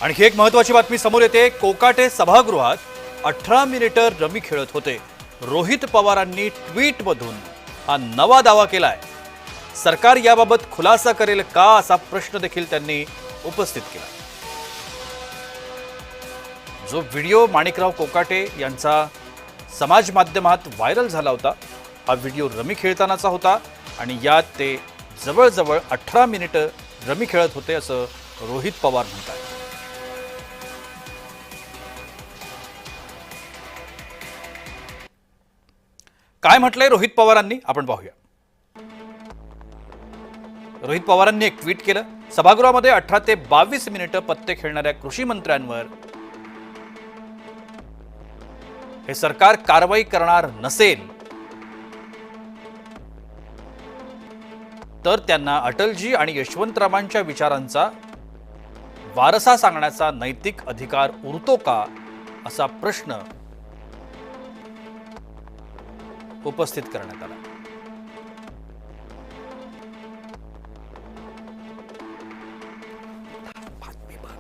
आणखी एक महत्त्वाची बातमी समोर येते। कोकाटे सभागृहात 18 मिनिटं रमी खेळत होते। रोहित पवारांनी ट्विटमधून हा नवा दावा केलाय। सरकार याबाबत खुलासा करेल का असा प्रश्न देखील त्यांनी उपस्थित केला। जो व्हिडिओ माणिकराव कोकाटे यांचा समाज माध्यमात व्हायरल झाला होता, हा व्हिडिओ रमी खेळतानाचा होता आणि यात ते जवळजवळ 18 मिनिटं रमी खेळत होते असं रोहित पवार म्हणतात। काय म्हटलंय रोहित पवारांनी आपण पाहूया। रोहित पवारांनी एक ट्विट केलं। सभागृहामध्ये 18 ते 22 मिनिटं पत्ते खेळणाऱ्या कृषी मंत्र्यांवर हे सरकार कारवाई करणार नसेल तर त्यांना अटलजी आणि यशवंतरावांच्या विचारांचा वारसा सांगण्याचा नैतिक अधिकार उरतो का असा प्रश्न उपस्थित करण्यात आला।